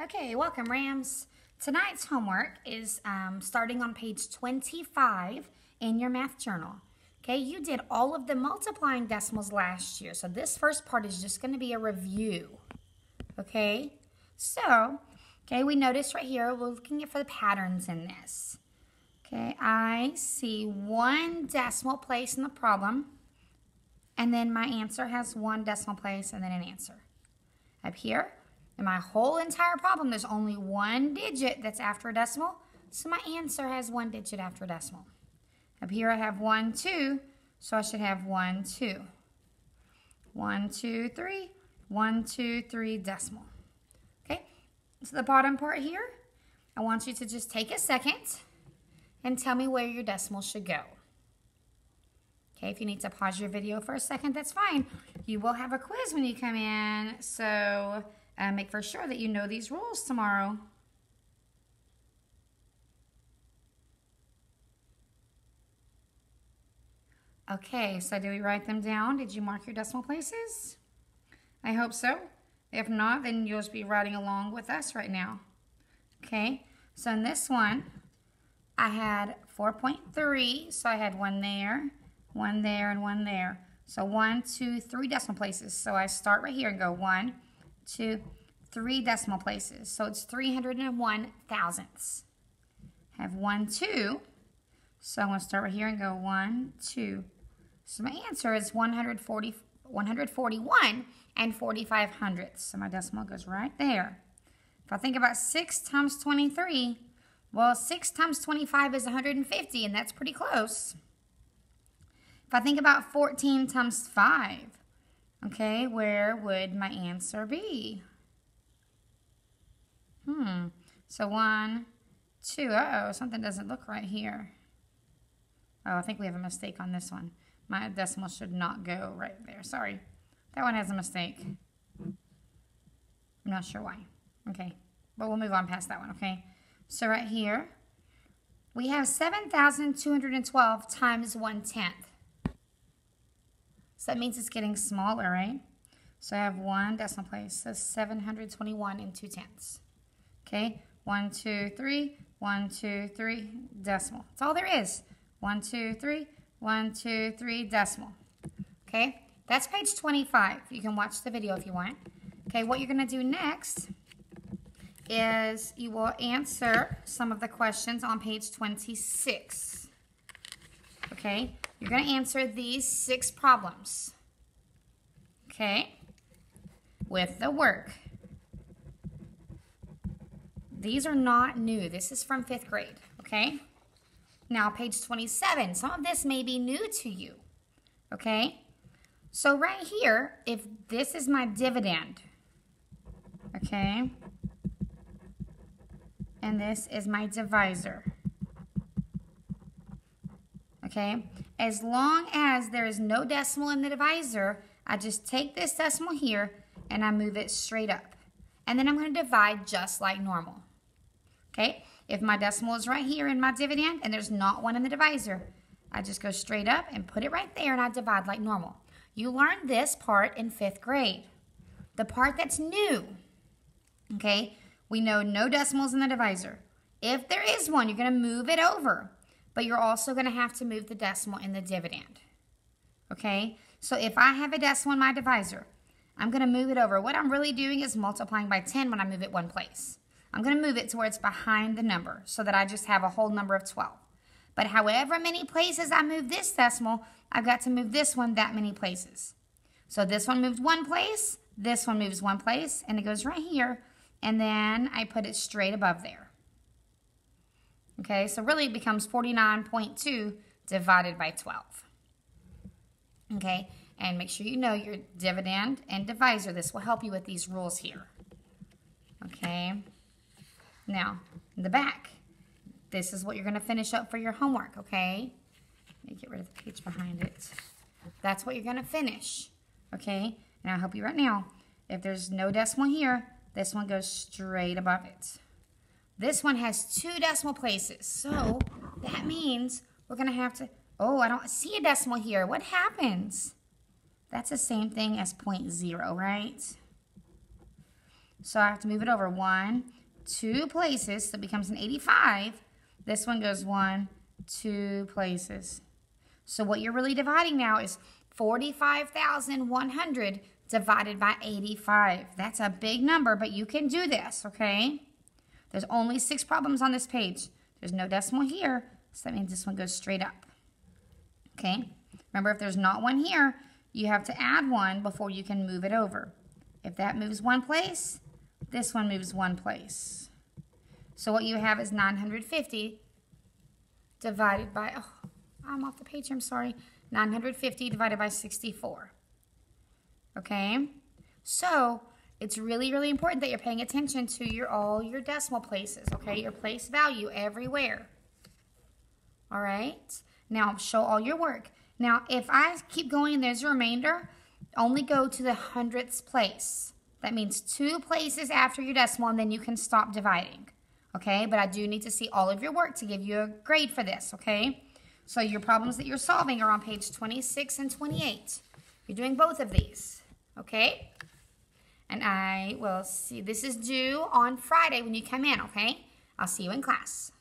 Okay, welcome, Rams. Tonight's homework is starting on page 25 in your math journal. Okay, you did all of the multiplying decimals last year, so this first part is just going to be a review. Okay, so, we notice right here, we're looking for the patterns in this. Okay, I see one decimal place in the problem, and then my answer has one decimal place and then an answer. Up here, in my whole entire problem, there's only one digit that's after a decimal, so my answer has one digit after a decimal. Up here I have 1, 2, so I should have 1, 2. 1, 2, 3, 1, 2, 3 decimal. Okay, so the bottom part here, I want you to just take a second and tell me where your decimal should go. Okay, if you need to pause your video for a second, that's fine. You will have a quiz when you come in, so make for sure that you know these rules tomorrow. Okay, so did we write them down? Did you mark your decimal places? I hope so. If not, then you'll just be writing along with us right now. Okay, so in this one, I had 4.3, so I had one there, and one there. So 1, 2, 3 decimal places. So I start right here and go 1, 2, 3 decimal places. So it's 301 thousandths. I have 1, 2. So I'm going to start right here and go 1, 2. So my answer is 141 and 45 hundredths. So my decimal goes right there. If I think about 6 times 23, well, 6 times 25 is 150, and that's pretty close. If I think about 14 times 5, okay, where would my answer be? So 1, 2, uh-oh, something doesn't look right here. Oh, I think we have a mistake on this one. My decimal should not go right there. Sorry. That one has a mistake. I'm not sure why. Okay, but we'll move on past that one, okay? So right here, we have 7,212 times 1/10. So that means it's getting smaller, right? So I have one decimal place, so 721 and 2/10. Okay, 1, 2, 3, 1, 2, 3, decimal. That's all there is. 1, 2, 3, 1, 2, 3, decimal. Okay, that's page 25. You can watch the video if you want. Okay, what you're going to do next is you will answer some of the questions on page 26. Okay, you're going to answer these 6 problems. Okay, with the work. These are not new. This is from 5th grade, okay? Now, page 27. Some of this may be new to you, okay? So right here, if this is my dividend, okay, and this is my divisor, okay? As long as there is no decimal in the divisor, I just take this decimal here and I move it straight up. And then I'm going to divide just like normal. Okay? If my decimal is right here in my dividend and there's not one in the divisor, I just go straight up and put it right there and I divide like normal. You learned this part in 5th grade. The part that's new, okay? We know no decimals in the divisor. If there is one, you're going to move it over. But you're also going to have to move the decimal in the dividend. Okay? So if I have a decimal in my divisor, I'm going to move it over. What I'm really doing is multiplying by 10 when I move it one place. I'm going to move it to where it's behind the number so that I just have a whole number of 12. But however many places I move this decimal, I've got to move this one that many places. So this one moves one place, this one moves one place, and it goes right here. And then I put it straight above there. Okay, so really it becomes 49.2 divided by 12. Okay, and make sure you know your dividend and divisor. This will help you with these rules here. Okay, now in the back, this is what you're going to finish up for your homework, okay? Let me get rid of the page behind it. That's what you're going to finish, okay? And I'll help you right now. If there's no decimal here, this one goes straight above it. This one has 2 decimal places, so that means we're going to have to, oh, I don't see a decimal here. What happens? That's the same thing as 0.0, right? So I have to move it over 1, 2 places, so it becomes an 85. This one goes 1, 2 places. So what you're really dividing now is 45,100 divided by 85. That's a big number, but you can do this, okay? There's only 6 problems on this page. There's no decimal here, so that means this one goes straight up. Okay? Remember, if there's not one here, you have to add 1 before you can move it over. If that moves 1 place, this one moves 1 place. So what you have is 950 divided by, oh, I'm off the page, I'm sorry. 950 divided by 64. Okay? So it's really, really important that you're paying attention to all your decimal places, okay? Your place value everywhere. All right? Now, show all your work. Now, if I keep going and there's a remainder, only go to the hundredths place. That means 2 places after your decimal, and then you can stop dividing. Okay? But I do need to see all of your work to give you a grade for this, okay? So your problems that you're solving are on page 26 and 28. You're doing both of these, okay? And I will see, this is due on Friday when you come in, okay? I'll see you in class.